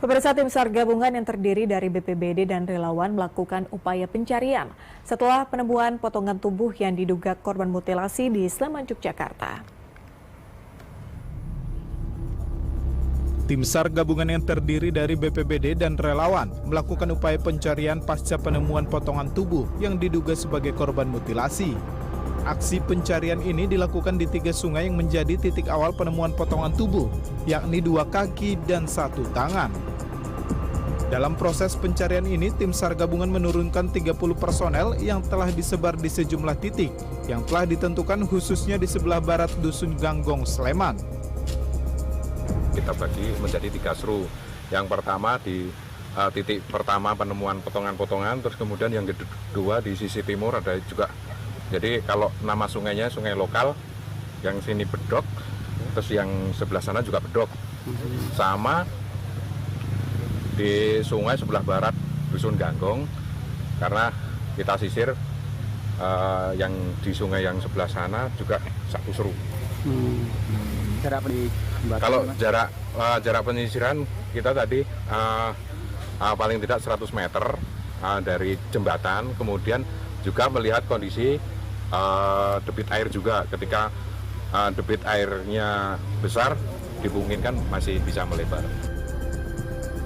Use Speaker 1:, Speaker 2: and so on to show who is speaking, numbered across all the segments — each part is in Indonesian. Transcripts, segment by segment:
Speaker 1: Pemirsa, tim SAR gabungan yang terdiri dari BPBD dan relawan melakukan upaya pencarian setelah penemuan potongan tubuh yang diduga korban mutilasi di Sleman, Yogyakarta.
Speaker 2: Tim SAR gabungan yang terdiri dari BPBD dan relawan melakukan upaya pencarian pasca penemuan potongan tubuh yang diduga sebagai korban mutilasi. Aksi pencarian ini dilakukan di 3 sungai yang menjadi titik awal penemuan potongan tubuh, yakni 2 kaki dan 1 tangan. Dalam proses pencarian ini, tim SAR gabungan menurunkan 30 personel yang telah disebar di sejumlah titik yang telah ditentukan khususnya di sebelah barat Dusun Ganggong, Sleman.
Speaker 3: Kita bagi menjadi 3 seru. Yang pertama di titik pertama penemuan potongan-potongan, terus kemudian yang kedua di sisi timur ada juga. Jadi kalau nama sungainya sungai lokal, yang sini Bedok, terus yang sebelah sana juga Bedok. Sama di sungai sebelah barat Dusun Ganggong, karena kita sisir yang di sungai yang sebelah sana juga 1 seru. Kalau jarak penyisiran kita tadi paling tidak 100 meter dari jembatan, kemudian juga melihat kondisi debit air juga. Ketika debit airnya besar, dimungkinkan masih bisa melebar.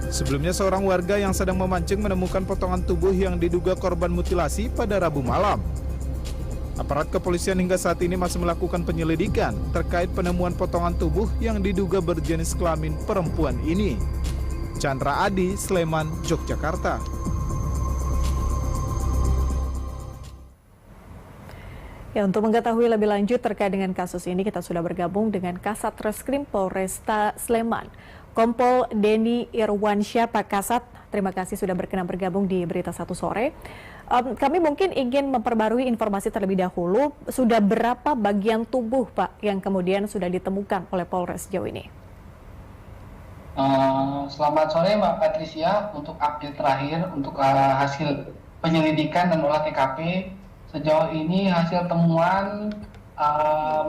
Speaker 2: Sebelumnya seorang warga yang sedang memancing menemukan potongan tubuh yang diduga korban mutilasi pada Rabu malam. Aparat kepolisian hingga saat ini masih melakukan penyelidikan terkait penemuan potongan tubuh yang diduga berjenis kelamin perempuan ini. Chandra Adi, Sleman, Yogyakarta.
Speaker 1: Ya, untuk mengetahui lebih lanjut terkait dengan kasus ini, kita sudah bergabung dengan Kasat Reskrim Polresta Sleman, Kompol Denny Irwansyah. Pak Kasat, terima kasih sudah berkenan bergabung di Berita 1 Sore. Kami mungkin ingin memperbarui informasi terlebih dahulu, sudah berapa bagian tubuh, Pak, yang kemudian sudah ditemukan oleh Polres sejauh ini?
Speaker 4: Selamat sore Mbak Patricia, untuk update terakhir untuk hasil penyelidikan dan olah TKP. Sejauh ini hasil temuan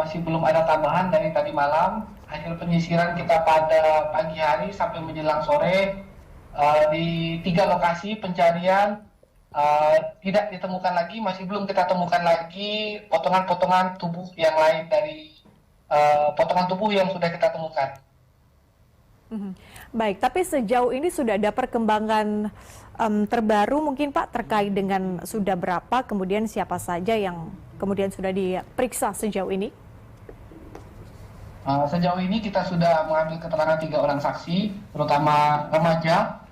Speaker 4: masih belum ada tambahan dari tadi malam. Hasil penyisiran kita pada pagi hari sampai menjelang sore di 3 lokasi pencarian tidak ditemukan lagi, masih belum kita temukan lagi potongan-potongan tubuh yang lain dari potongan tubuh yang sudah kita temukan.
Speaker 1: Baik, tapi sejauh ini sudah ada perkembangan terbaru mungkin Pak terkait dengan sudah berapa, kemudian siapa saja yang kemudian sudah diperiksa sejauh ini?
Speaker 4: Sejauh ini kita sudah mengambil keterangan 3 orang saksi, terutama remaja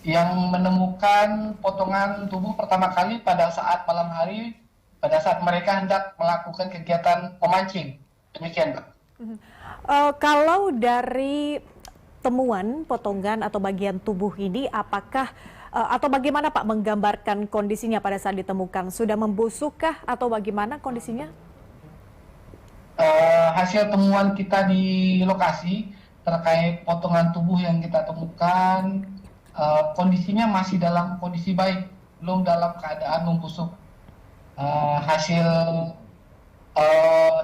Speaker 4: yang menemukan potongan tubuh pertama kali pada saat malam hari, pada saat mereka hendak melakukan kegiatan memancing. Demikian, Pak.
Speaker 1: Kalau dari temuan potongan atau bagian tubuh ini, apakah atau bagaimana Pak menggambarkan kondisinya pada saat ditemukan? Sudah membusukkah atau bagaimana kondisinya?
Speaker 4: Hasil temuan kita di lokasi terkait potongan tubuh yang kita temukan, kondisinya masih dalam kondisi baik, belum dalam keadaan membusuk. Hasil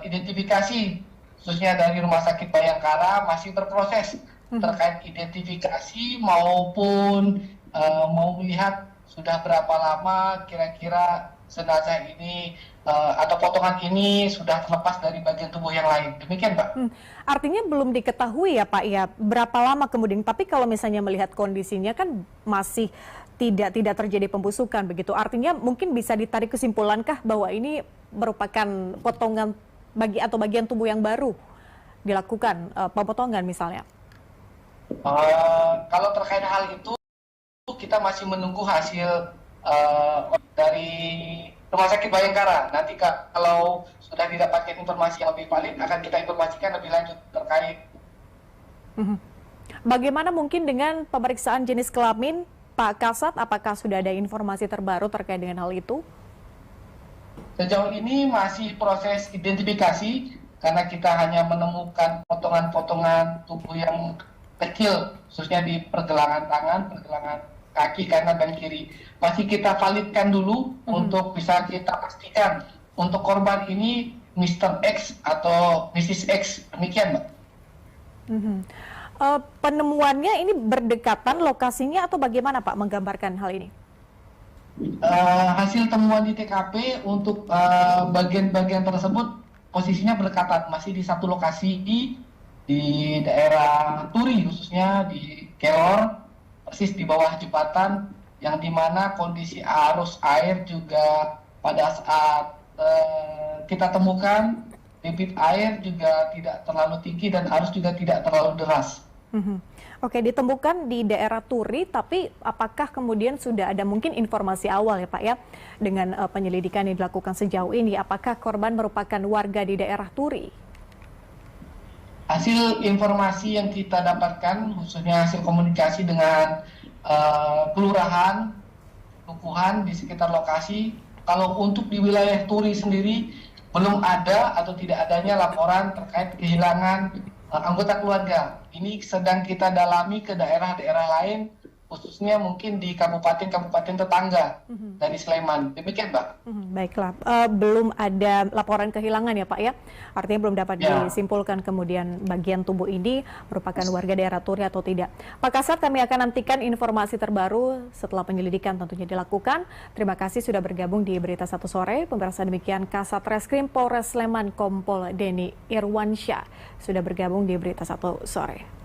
Speaker 4: identifikasi khususnya dari Rumah Sakit Bayangkara masih berproses terkait identifikasi maupun mau melihat sudah berapa lama kira-kira jenazah ini atau potongan ini sudah terlepas dari bagian tubuh yang lain. Demikian, Pak.
Speaker 1: Artinya belum diketahui ya Pak ya berapa lama kemudian, tapi kalau misalnya melihat kondisinya kan masih tidak terjadi pembusukan begitu. Artinya mungkin bisa ditarik kesimpulan-kah bahwa ini merupakan potongan bagian tubuh yang baru dilakukan pemotongan misalnya?
Speaker 4: Kalau terkait hal itu kita masih menunggu hasil dari Rumah Sakit Bayangkara. Nanti kalau sudah didapatkan informasi yang lebih valid, akan kita informasikan lebih lanjut terkait.
Speaker 1: Bagaimana mungkin dengan pemeriksaan jenis kelamin, Pak Kasat? Apakah sudah ada informasi terbaru terkait dengan hal itu?
Speaker 4: Sejauh ini masih proses identifikasi, karena kita hanya menemukan potongan-potongan tubuh yang kecil, khususnya di pergelangan tangan, pergelangan kaki kanan dan kiri. Masih kita validkan dulu untuk bisa kita pastikan untuk korban ini Mr. X atau Mrs. X. Demikian, Mbak.
Speaker 1: Penemuannya ini berdekatan lokasinya atau bagaimana Pak menggambarkan hal ini?
Speaker 4: Hasil temuan di TKP untuk bagian-bagian tersebut posisinya berdekatan, masih di satu lokasi di daerah Turi, khususnya di Kelor, persis di bawah jembatan, yang dimana kondisi arus air juga pada saat kita temukan, debit air juga tidak terlalu tinggi dan arus juga tidak terlalu deras.
Speaker 1: Oke, ditemukan di daerah Turi, tapi apakah kemudian sudah ada mungkin informasi awal ya Pak ya, dengan penyelidikan yang dilakukan sejauh ini, apakah korban merupakan warga di daerah Turi?
Speaker 4: Hasil informasi yang kita dapatkan, khususnya hasil komunikasi dengan kelurahan, Lukuhan di sekitar lokasi, kalau untuk di wilayah Turi sendiri, belum ada atau tidak adanya laporan terkait kehilangan anggota keluarga. Ini sedang kita dalami ke daerah-daerah lain, khususnya mungkin di kabupaten-kabupaten tetangga dari Sleman. Demikian, Mbak.
Speaker 1: Baiklah, belum ada laporan kehilangan ya Pak ya? Artinya belum dapat disimpulkan kemudian bagian tubuh ini merupakan warga daerah Turi atau tidak. Pak Kasat, kami akan nantikan informasi terbaru setelah penyelidikan tentunya dilakukan. Terima kasih sudah bergabung di Berita Satu Sore. Pemirsa, demikian Kasat Reskrim Polres Sleman Kompol Deni Irwansyah sudah bergabung di Berita Satu Sore.